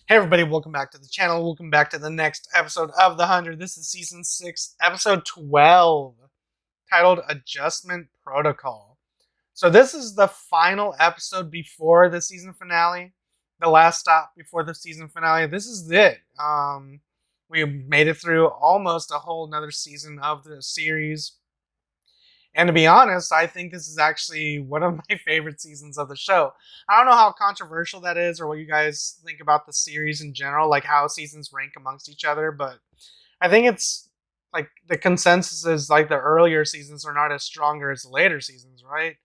Hey everybody, welcome back to the channel. Welcome back to the next episode of The 100. This is Season 6, Episode 12, titled Adjustment Protocol. So this is the final episode before the season finale, the last stop before the season finale. This is it. We made it through almost a whole another season of the series. And to be honest, I think this is actually one of my favorite seasons of the show. I don't know how controversial that is or what you guys think about the series in general, like how seasons rank amongst each other, but I think it's like the consensus is like the earlier seasons are not as stronger as the later seasons, right?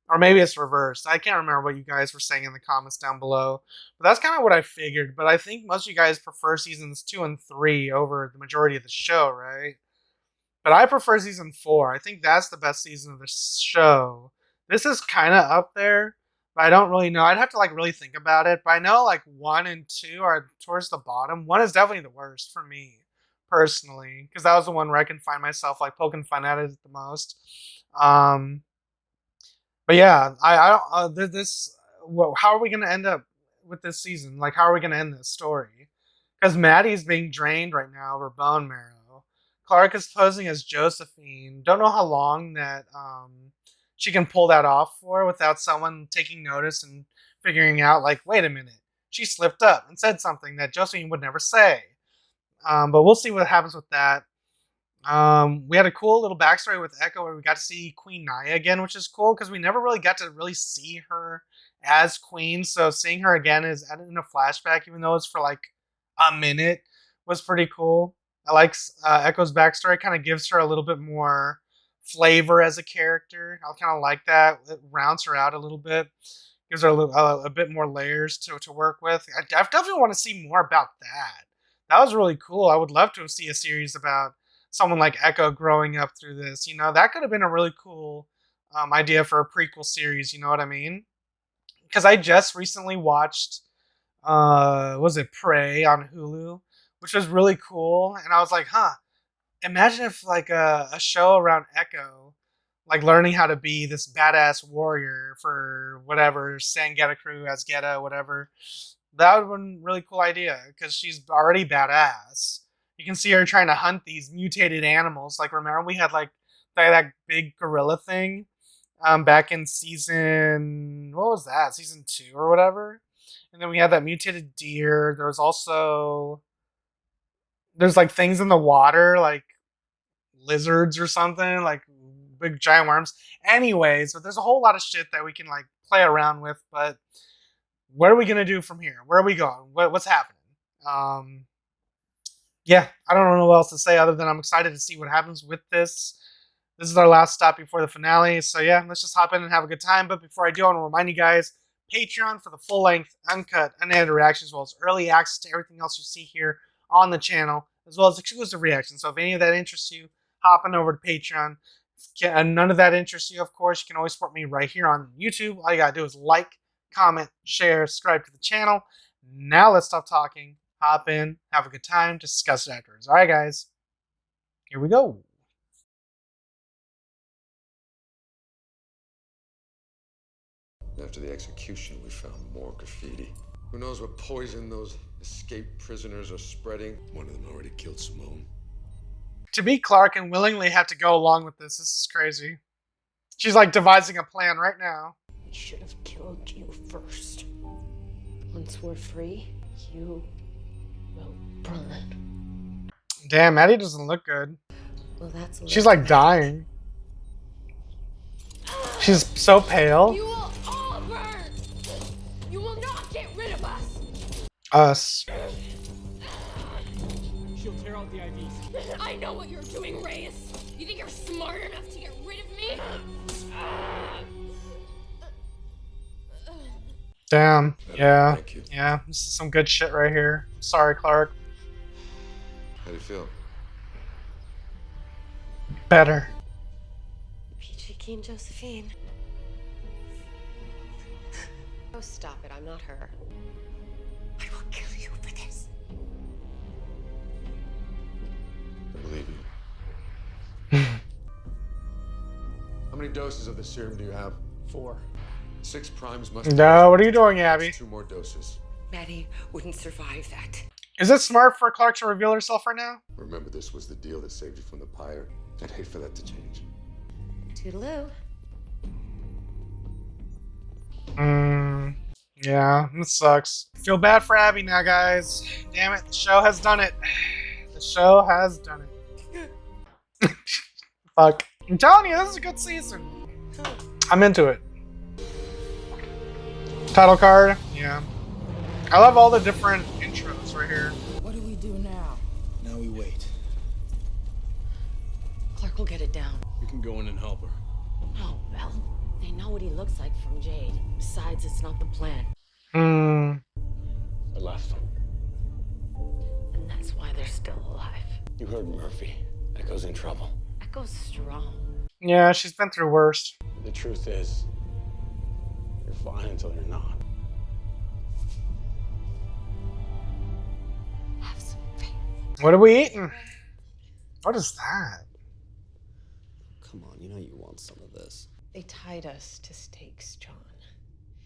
Or maybe it's reversed. I can't remember what you guys were saying in the comments down below. But that's kind of what I figured. But I think most of you guys prefer seasons 2 and 3 over the majority of the show, right? But I prefer season 4. I think that's the best season of the show. This is kind of up there, but I don't really know. I'd have to like really think about it. But I know like 1 and 2 are towards the bottom. 1 is definitely the worst for me personally, because that was the one where I can find myself like poking fun at it the most. But yeah, I don't. This. Well, how are we gonna end up with this season? Like, how are we gonna end this story? Because Maddie's being drained right now of her bone marrow. Clark is posing as Josephine. Don't know how long that she can pull that off for without someone taking notice and figuring out, like, wait a minute, she slipped up and said something that Josephine would never say. But we'll see what happens with that. We had a cool little backstory with Echo where we got to see Queen Naya again, which is cool because we never really got to really see her as queen. So seeing her again is in a flashback, even though it's for like a minute, was pretty cool. I like Echo's backstory; kind of gives her a little bit more flavor as a character. I kind of like that. It rounds her out a little bit, gives her a bit more layers to work with. I definitely want to see more about that. That was really cool. I would love to see a series about someone like Echo growing up through this. You know, that could have been a really cool idea for a prequel series. You know what I mean? Because I just recently watched, was it Prey on Hulu, which was really cool, and I was like, huh. Imagine if like a show around Echo, like learning how to be this badass warrior for whatever Sangetta crew as Geta, whatever. That would have been a really cool idea because she's already badass. You can see her trying to hunt these mutated animals. Like, remember we had like that big gorilla thing back in season, what was that? Season 2 or whatever. And then we had that mutated deer. There was also there's like things in the water, like lizards or something, like big giant worms. Anyways, but there's a whole lot of shit that we can like play around with. But what are we gonna do from here? Where are we going? What's happening? Yeah, I don't know what else to say other than I'm excited to see what happens with this. This is our last stop before the finale. So yeah, let's just hop in and have a good time. But before I do, I want to remind you guys, Patreon for the full-length, uncut, unedited reactions, as well as early access to everything else you see here on the channel, as well as exclusive reactions. So if any of that interests you, hop on over to Patreon. If none of that interests you, of course, you can always support me right here on YouTube. All you gotta do is like, comment, share, subscribe to the channel. Now let's stop talking. Hop in, have a good time, discuss it afterwards. All right, guys, here we go. After the execution, we found more graffiti. Who knows what poison those escaped prisoners are spreading? One of them already killed Simone. To be Clark and willingly have to go along with this is crazy. She's like devising a plan right now. We should have killed you first. Once we're free, you will burn. Damn, Maddie doesn't look good. Well, that's She's like dying. She's so pale. You will all burn. You will not get rid of us. Us. She'll tear out the IVs. I know what you're doing, Reyes. You think you're smart enough to get rid of me? Damn. Yeah. Thank you. Yeah. This is some good shit right here. Sorry, Clark. How do you feel? Better. Peachy Keen Josephine. Oh, stop it. I'm not her. I will kill you for this. I believe you. How many doses of the serum do you have? 4. 6 primes must. No, what are you doing, Abby? 2 more doses. Maddie wouldn't survive that. Is it smart for Clark to reveal herself right now? Remember, this was the deal that saved you from the pyre. I'd hate for that to change. Toodaloo. Yeah, this sucks. Feel bad for Abby now, guys. Damn it, the show has done it. The show has done it. Fuck. I'm telling you, this is a good season. I'm into it. Title card, yeah. I love all the different intros right here. What do we do now? Now we wait. Clark will get it down. You can go in and help her. Oh, well, they know what he looks like from Jade. Besides, it's not the plan. I left him. And that's why they're still alive. You heard Murphy. Echo's in trouble. Echo's strong. Yeah, she's been through worse. The truth is, you're fine until you're not. Have some faith. What are we eating? What is that? Come on, you know you want some of this. They tied us to stakes, John.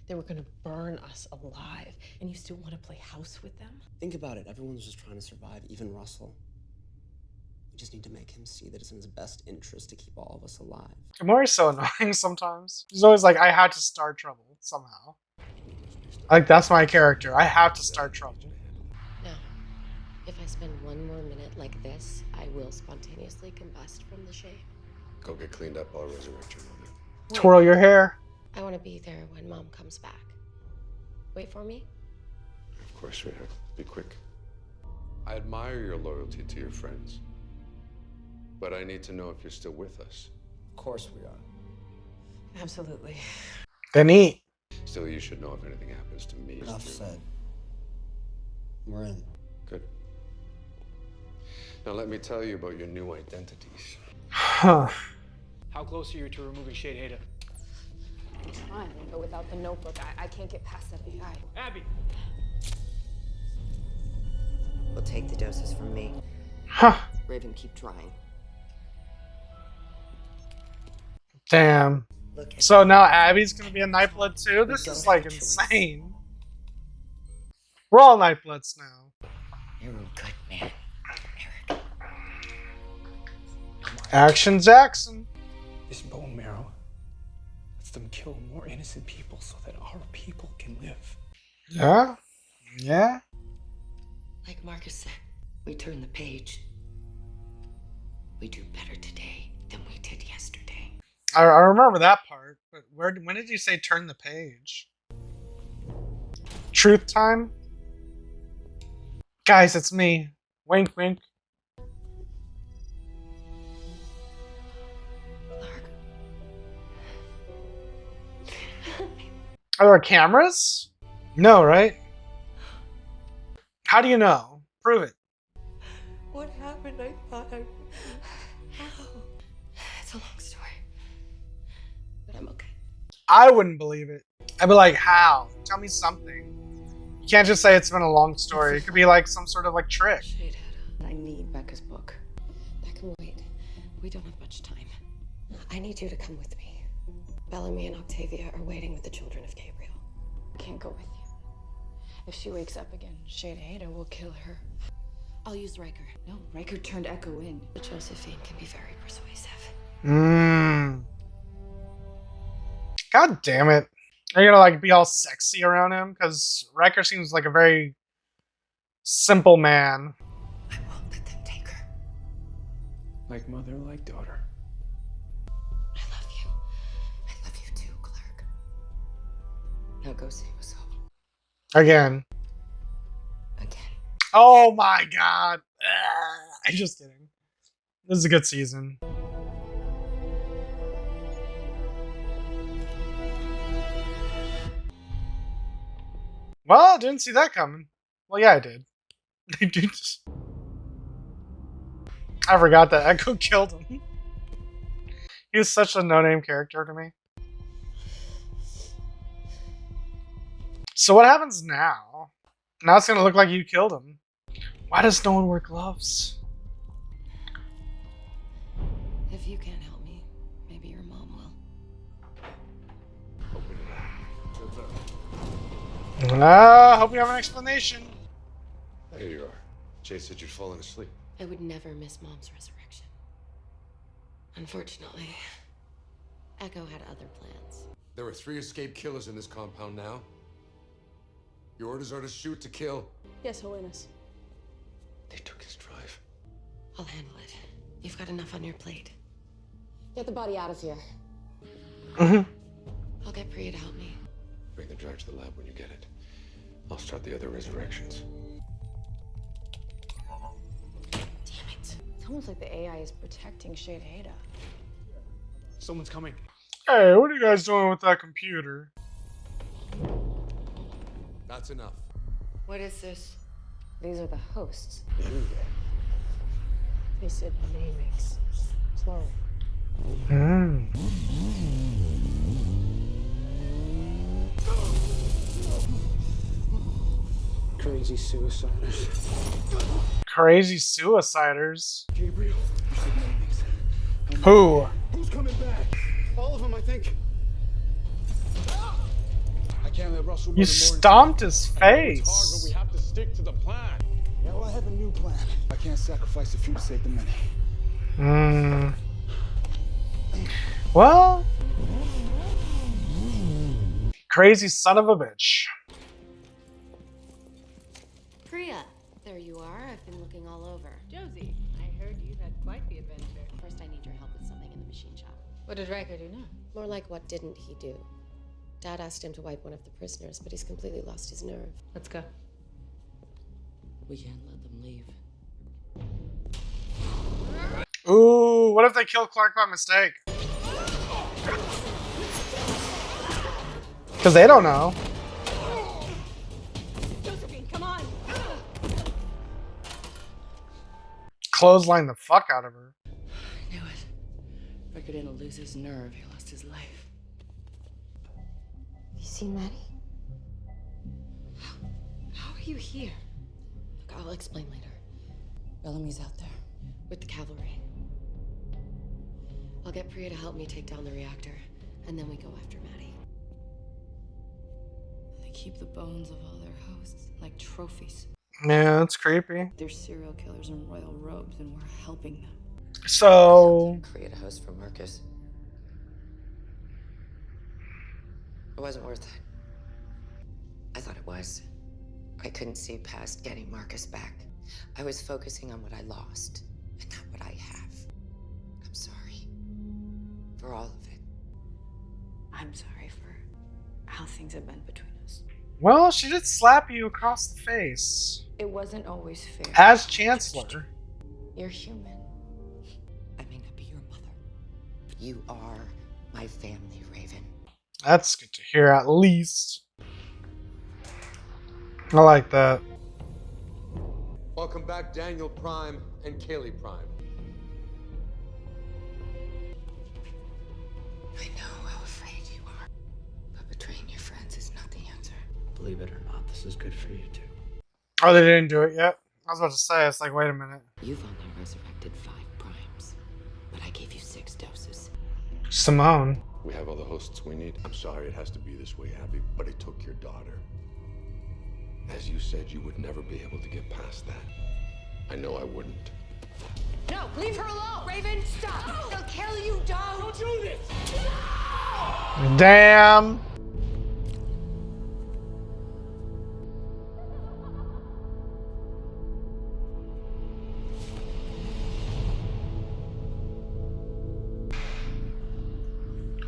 They were gonna burn us alive, and you still want to play house with them? Think about it. Everyone's just trying to survive, even Russell. We just need to make him see that it's in his best interest to keep all of us alive. Gamori's so annoying sometimes. He's always like, I had to start trouble somehow. Like, that's my character. I have to start trouble. No. If I spend one more minute like this, I will spontaneously combust from the shame. Go get cleaned up, I'll resurrect your mother. Twirl your hair. I want to be there when Mom comes back. Wait for me? Of course, sweetheart. Be quick. I admire your loyalty to your friends. But I need to know if you're still with us. Of course we are. Absolutely. Then eat. Still, you should know if anything happens to me. Enough said. We're in. Good. Now let me tell you about your new identities. Huh. How close are you to removing Shade Hater? I'm trying, but without the notebook, I can't get past that AI. Abby! We'll take the doses from me. Huh. Raven, keep trying. Damn. Look at So now Abby's gonna be a Nightblood too? This is like insane. We're all Nightbloods now. You're a good man, Eric. Action Jackson. This bone marrow lets them kill more innocent people so that our people can live. Yeah. Yeah. Like Marcus said, we turn the page. We do better today than we did yesterday. I remember that part, but when did you say turn the page? Truth time? Guys, it's me. Wink, wink. Are there cameras? No, right? How do you know? Prove it. What happened? I thought I... It's a long story. But I'm okay. I wouldn't believe it. I'd be like, how? Tell me something. You can't just say it's been a long story. It could be like some sort of like trick. I need Becca's book. That can wait. We don't have much time. I need you to come with me. Bellamy and Octavia are waiting with the children of Gabriel. I can't go with you. If she wakes up again, Shade Hater will kill her. I'll use Riker. No, Riker turned Echo in. But Josephine can be very persuasive. God damn it. Are you gonna like be all sexy around him? Because Riker seems like a very simple man. I won't let them take her. Like mother, like daughter. I love you. I love you too, Clark. Now go save us all. Again. Again. Oh my god. I'm just kidding. This is a good season. Well, I didn't see that coming. Well, yeah, I did. I forgot that Echo killed him. He was such a no-name character to me. So what happens now? Now it's gonna look like you killed him. Why does no one wear gloves? If you can't help me, maybe your mom will. Hope you have an explanation. There you are. Jay said you'd fallen asleep. I would never miss Mom's resurrection. Unfortunately, Echo had other plans. There are 3 escaped killers in this compound now. Your orders are to shoot, to kill. Yes, Holiness. They took his drive. I'll handle it. You've got enough on your plate. Get the body out of here. I'll get Priya to help me. Bring the drive to the lab when you get it. I'll start the other resurrections. Damn it. It's almost like the AI is protecting Shade Ada. Someone's coming. Hey, what are you guys doing with that computer? That's enough. What is this? These are the hosts. They said namings. Plural. Crazy suiciders. Crazy suiciders. Gabriel, you said namings. Who? Who's coming back? All of them, I think. I can't let Russell. You stomped his It's hard, but face. we have to stick to the plan. Yeah, well, I have a new plan. I can't sacrifice a few to save the many. Well, crazy son of a bitch. Priya, there you are. I've been looking all over. Josie, I heard you had quite the adventure. First, I need your help with something in the machine shop. What did Riker do now? More like, what didn't he do? Dad asked him to wipe one of the prisoners, but he's completely lost his nerve. Let's go. We can't let them leave. Ooh, what if they kill Clark by mistake? Because they don't know. Josephine, come on! Clothesline the fuck out of her. I knew it. Riker didn't lose his nerve. He lost his life. You seen Maddie? How are you here? Look, I'll explain later. Bellamy's out there. With the cavalry. I'll get Priya to help me take down the reactor, and then we go after Maddie. They keep the bones of all their hosts like trophies. Yeah, that's creepy. They're serial killers in royal robes, and we're helping them. So, Create a host for Marcus. It wasn't worth it. I thought it was. I couldn't see past getting Marcus back. I was focusing on what I lost, and not what I have. I'm sorry. For all of it. I'm sorry for how things have been between us. well, she did slap you across the face. It wasn't always fair. As Chancellor. You're human. I may not be your mother, but you are my family, Raven. That's good to hear, at least. I like that. Welcome back, Daniel Prime and Kaylee Prime. I know how afraid you are, but betraying your friends is not the answer. Believe it or not, this is good for you too. Oh, they didn't do it yet? I was about to say, it's like, wait a minute. You've only resurrected 5 primes, but I gave you 6 doses. Simone. We have all the hosts we need. I'm sorry it has to be this way, Abby, but it took your daughter. As you said, you would never be able to get past that. I know I wouldn't. No, leave her alone! Raven, stop! They'll kill you, don't do this! Damn.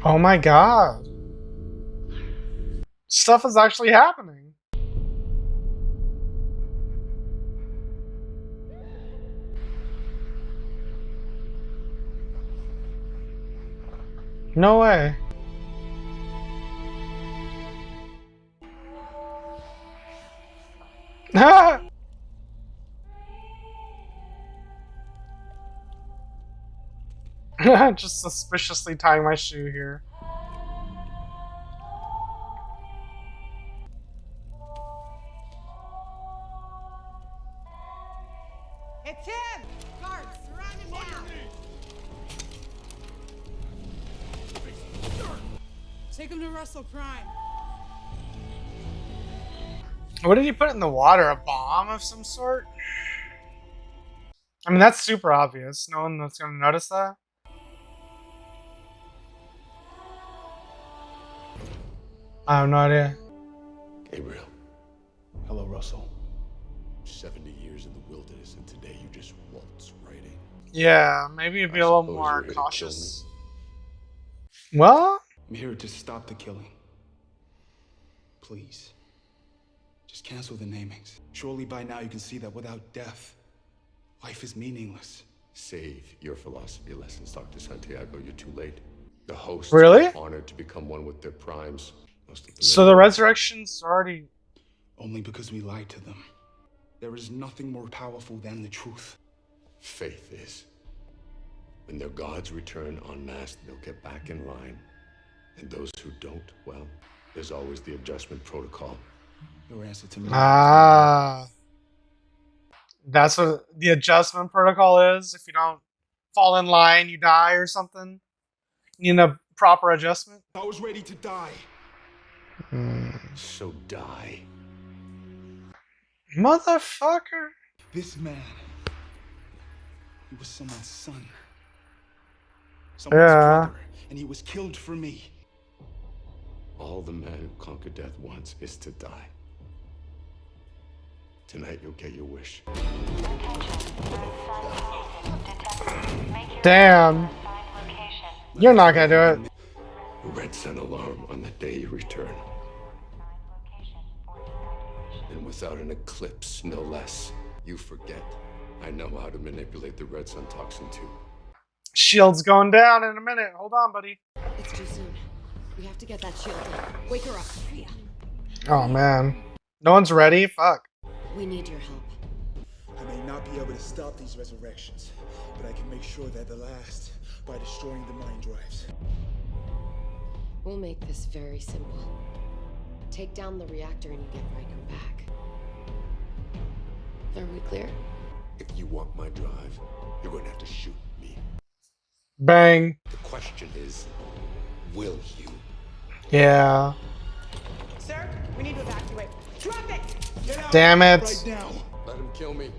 Oh my god. Stuff is actually happening. No way. Just suspiciously tying my shoe here. It's him! Guards, surround him now! Take him to Russell Prime. What did he put in the water? A bomb of some sort? I mean, that's super obvious. No one's gonna notice that. I have no idea. Gabriel, Hello, Russell. 70 years in the wilderness, and today you just waltz right in. Yeah, maybe be I a little suppose more you're here to kill cautious. Well, I'm here to stop the killing. Please. Just cancel the namings. Surely by now you can see that without death, life is meaningless. Save your philosophy lessons, Dr. Santiago. You're too late. The hosts Really? are honored to become one with their primes. Most of them so the resurrection's already. Only because we lied to them. There is nothing more powerful than the truth. Faith is. When their gods return en masse, they'll get back in line. And those who don't, well, there's always the adjustment protocol. Your answer to me. Ah. That's what the adjustment protocol is. If you don't fall in line, you die or something. You need a proper adjustment. I was ready to die. So die. Motherfucker. This man, he was someone's son. Someone's Yeah. brother, and he was killed for me. All the man who conquered death wants is to die. Tonight you'll get your wish. Damn. You're not gonna do it. Red sun alarm on the day you return. And without an eclipse, no less, you forget. I know how to manipulate the red sun toxin too. Shield's going down in a minute. Hold on, buddy. It's too soon. We have to get that shield. Wake her up. Hurry up. Oh, man. No one's ready? Fuck. We need your help. I may not be able to stop these resurrections, but I can make sure they're the last by destroying the mind drives. We'll make this very simple. Take down the reactor and you get Riker back. Are we clear? If you want my drive, you're going to have to shoot me. Bang. The question is, will you? Yeah. Sir, we need to evacuate. Drop it! Get out Damn it. right now. Let him kill me.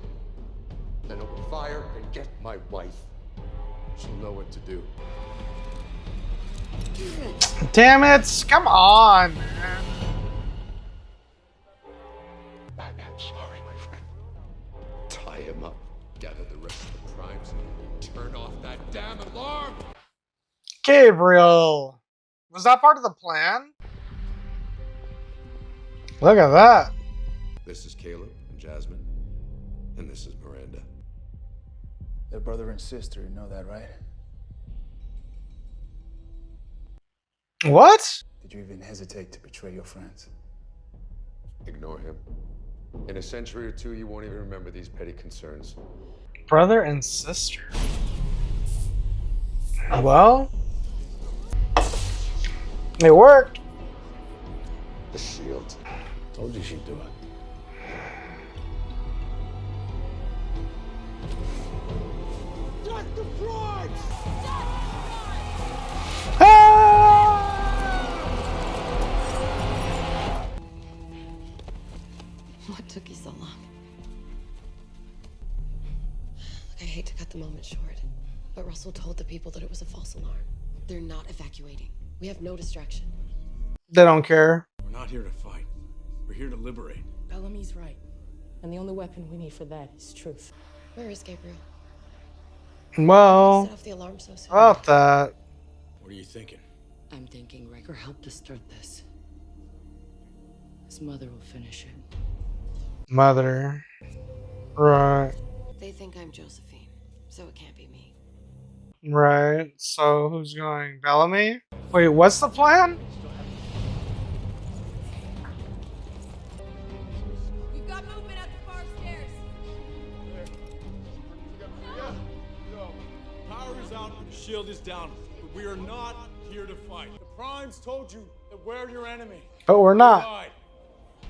Then open fire and get my wife. She'll know what to do. Damn it. Come on, man. I'm sorry, my friend. Tie him up, gather the rest of the primes, and turn off that damn alarm! Gabriel. Was that part of the plan? Look at that. This is Caleb and Jasmine, and this is Miranda. They're brother and sister, you know that, right? What? Did you even hesitate to betray your friends? Ignore him. In a century or two, you won't even remember these petty concerns. Brother and sister. Well, it worked. The shield. Told you she'd do it. Just the frauds! What took you so long? Look, I hate to cut the moment short, but Russell told the people that it was a false alarm. They're not evacuating. We have no distraction. They don't care. We're not here to fight. We're here to liberate. Bellamy's right. And the only weapon we need for that is truth. Where is Gabriel? Well, Set off the alarm so soon. about that. What are you thinking? I'm thinking Riker helped us start this. His mother will finish it. Mother. Right. They think I'm Josephine, so it can't be me. Right. So who's going? Bellamy? Wait, what's the plan? We've got movement at the far stairs. Power is out, the shield is down, but we are not here to fight. The primes told you that we're your enemy. But we're They not. lied.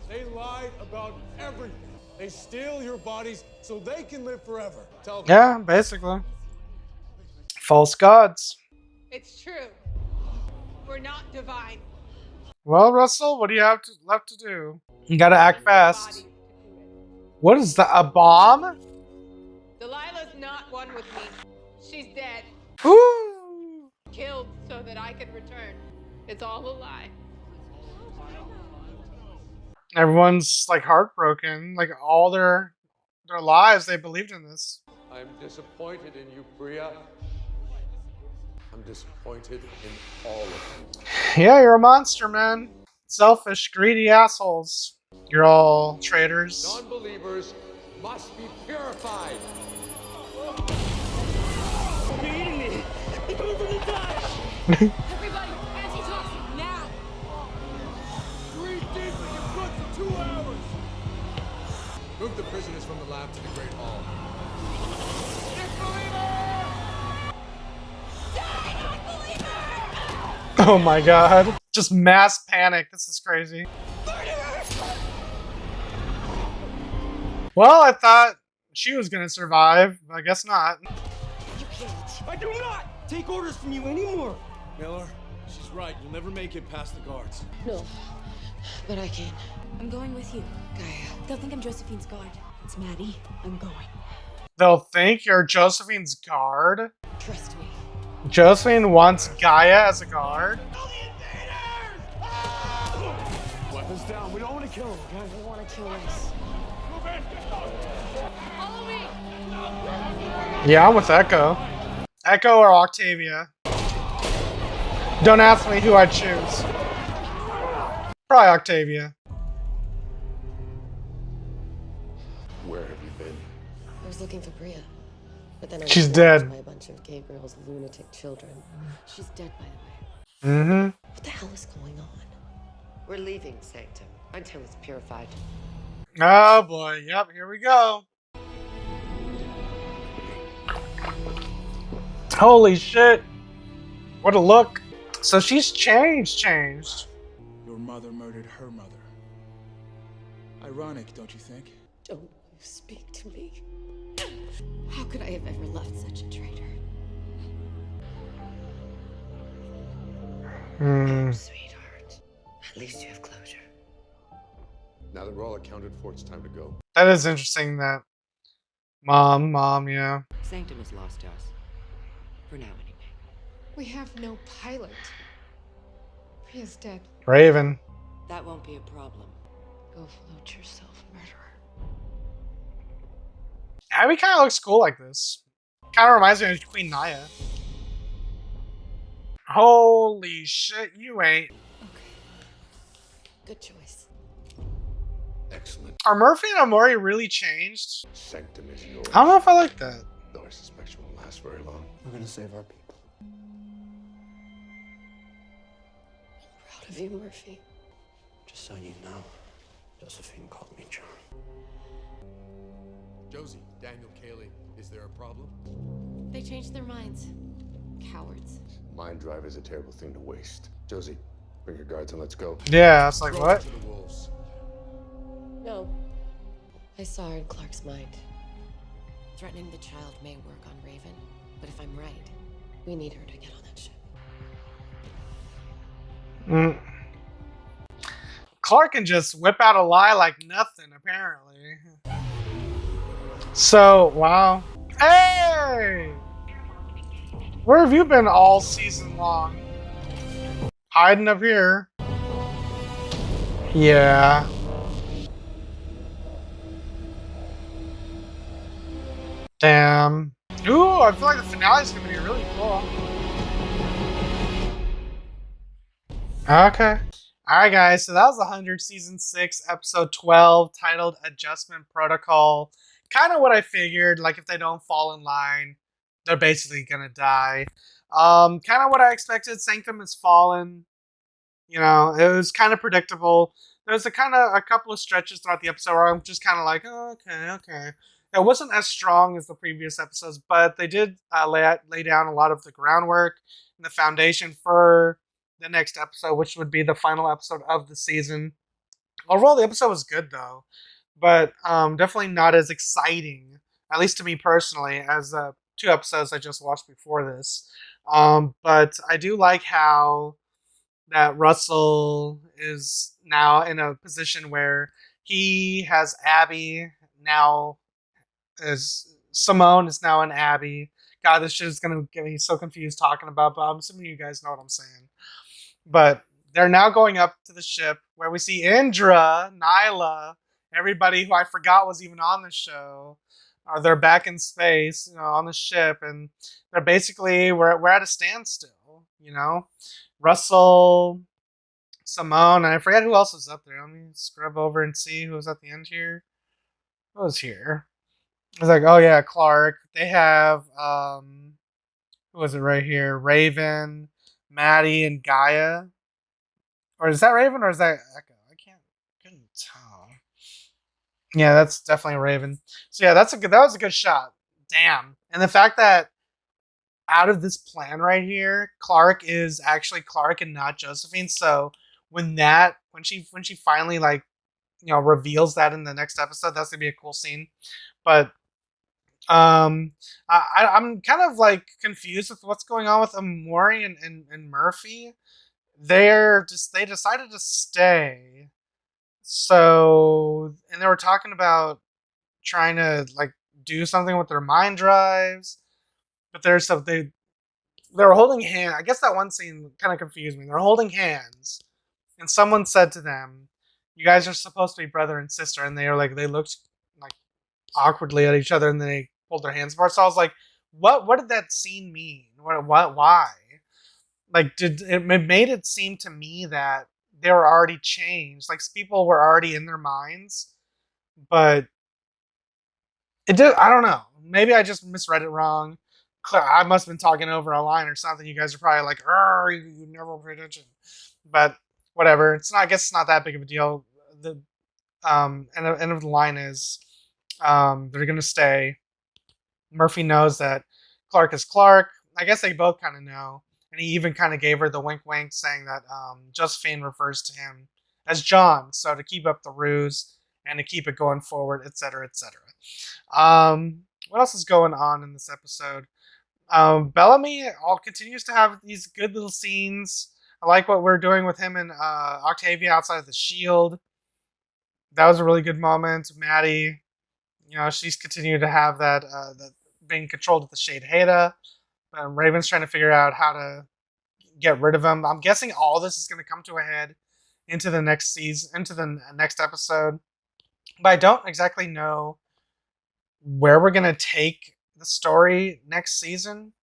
They lied about everything. They steal your bodies so they can live forever. Tell them. Yeah, basically. False gods. It's true. We're not divine. Well, Russell, what do you have left to do? You gotta act fast. What is that? A bomb? Delilah's not one with me. She's dead. Ooh. Killed so that I could return. It's all a lie. Everyone's like heartbroken. Like all their lives, they believed in this. I'm disappointed in you, Bria. I'm disappointed in all of you. Yeah, you're a monster, man. Selfish, greedy assholes. You're all traitors. Non-believers must be purified. You're eating me. You're going to die. Everybody, antitoxin now. Breathe deeply. You're good for 2 hours. Move the prisoners from the lab to the Great Hall. Oh my god. Just mass panic. This is crazy. Well, I thought she was gonna survive. I guess not. You can't. I do not take orders from you anymore. Miller, she's right. You'll never make it past the guards. No, but I can. I'm going with you. Gaia. They'll think I'm Josephine's guard. It's Maddie. I'm going. They'll think you're Josephine's guard. Trust me. Josephine wants Gaia as a guard. Weapons down. We don't want to kill him, okay? I want to kill us. Follow me. Yeah, I'm with Echo. Echo or Octavia. Don't ask me who I'd choose. Probably Octavia. Where have you been? I was looking for Bria, but then I She's was dead. watched by a bunch of Gabriel's lunatic children. She's dead, by the way. Mm-hmm. What the hell is going on? We're leaving Sanctum until it's purified. Oh boy. Yep, here we go. Holy shit. What a look. So she's changed. Your mother murdered her mother. Ironic, don't you think? Don't you speak to me. How could I have ever loved such a traitor? Sweetheart, at least you have closure. Now that we're all accounted for, it's time to go. That is interesting that mom, yeah. Sanctum is lost to us. For now, anyway. We have no pilot. Bria's dead. Raven. That won't be a problem. Go float yourself, murderer. Abby kind of looks cool like this. Kind of reminds me of Queen Naya. Holy shit, you ain't. Good choice. Excellent. Are Murphy and Amori really changed? Sanctum is yours. I don't know if I like that. Though I suspect you won't last very long. We're gonna save our people. Proud of you, Murphy. Just so you know, Josephine called me John. Josie, Daniel, Kaylee, is there a problem? They changed their minds. Cowards. Mind drive is a terrible thing to waste. Josie, bring your guards and let's go. Yeah, it's like, Throw what? them to the wolves. No. I saw her in Clark's mind. Threatening the child may work on Raven, but if I'm right, we need her to get on that ship. Mm. Clark can just whip out a lie like nothing, apparently. So, wow. Hey! Where have you been all season long? Hiding up here. Yeah. Damn. Ooh, I feel like the finale's gonna be really cool. Okay. Alright, guys, so that was 100 Season 6, Episode 12, titled Adjustment Protocol. Kind of what I figured, like if they don't fall in line, they're basically gonna die. Kind of what I expected. Sanctum has fallen. You know, it was kind of predictable. There's a couple of stretches throughout the episode where I'm just kind of like, oh, okay. It wasn't as strong as the previous episodes, but they did lay down a lot of the groundwork and the foundation for the next episode, which would be the final episode of the season. Overall, the episode was good, though, but definitely not as exciting, at least to me personally, as the 2 episodes I just watched before this. But I do like how that Russell is now in a position where he has Abby now, as Simone is now in Abby. God, this shit is gonna get me so confused talking about, but I'm assuming you guys know what I'm saying. But they're now going up to the ship where we see Indra, Nyla, everybody who I forgot was even on the show. They're back in space, on the ship, and they're basically we're at a standstill. Russell, Simone, and I forget who else was up there. Let me scrub over and see who was at the end here. Who was here? It's like, oh yeah, Clark. They have who was it right here? Raven, Maddie, and Gaia. Or is that Raven or is that Echo? Couldn't tell. Yeah, that's definitely Raven. So yeah, that was a good shot. Damn. And the fact that out of this plan right here, Clark is actually Clark and not Josephine. So when she finally reveals that in the next episode, that's gonna be a cool scene. But I'm kind of like confused with what's going on with Amori and Murphy. They decided to stay. So, and they were talking about trying to do something with their mind drives, but they were holding hands. I guess that one scene kind of confused me. They're holding hands, and someone said to them, "You guys are supposed to be brother and sister," and they looked like awkwardly at each other, and then they pulled their hands apart. So I was like, "What did that scene mean? Why?" It made it seem to me that they were already changed. Like people were already in their minds, but it did. I don't know. Maybe I just misread it wrong. I must have been talking over a line or something. You guys are probably like, you never pay attention. But whatever. It's not. I guess it's not that big of a deal. The end of the line is they're gonna stay. Murphy knows that Clark is Clark. I guess they both kind of know. And he even kind of gave her the wink wink, saying that Josephine refers to him as John. So to keep up the ruse and to keep it going forward, etc., etc. What else is going on in this episode? Bellamy continues to have these good little scenes. I like what we're doing with him and Octavia outside of the shield. That was a really good moment. Maddie, she's continued to have that being controlled with the Shade Hada. Raven's trying to figure out how to get rid of him. I'm guessing all this is going to come to a head into the next season, into the next episode. But I don't exactly know where we're going to take the story next season.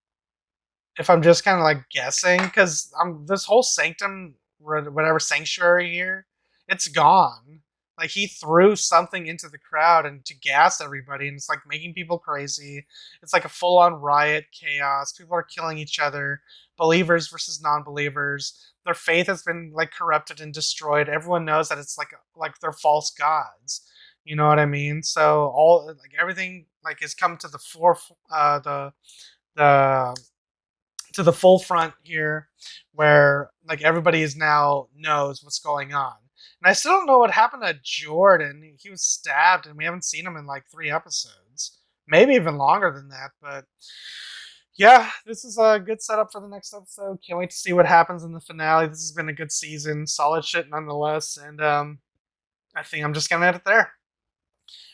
If I'm just kind of guessing, because this whole Sanctum, whatever sanctuary here, it's gone. He threw something into the crowd and to gas everybody, and it's making people crazy. It's a full-on riot, chaos. People are killing each other. Believers versus non-believers. Their faith has been corrupted and destroyed. Everyone knows that it's like they're false gods. You know what I mean? So all everything has come to the to the full front here, where everybody is now knows what's going on. And I still don't know what happened to Jordan. He was stabbed, and we haven't seen him in 3 episodes. Maybe even longer than that. But yeah, this is a good setup for the next episode. Can't wait to see what happens in the finale. This has been a good season. Solid shit nonetheless. And I think I'm just going to end it there.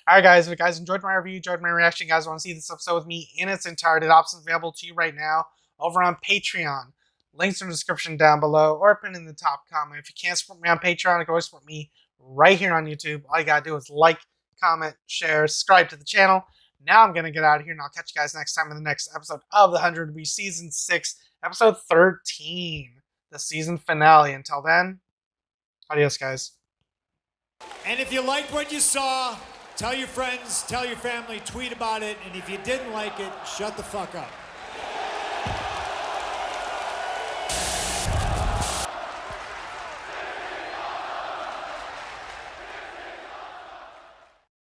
Alright guys, if you guys enjoyed my review, enjoyed my reaction, you guys want to see this episode with me in its entirety, the options available to you right now over on Patreon. Links in the description down below or pinned in the top comment. If you can't support me on Patreon, you can always support me right here on YouTube. All you gotta do is like, comment, share, subscribe to the channel. Now I'm gonna get out of here, and I'll catch you guys next time in the next episode of The 100 to be Season 6, Episode 13, the season finale. Until then, adios guys. And if you liked what you saw, tell your friends, tell your family, tweet about it, and if you didn't like it, shut the fuck up.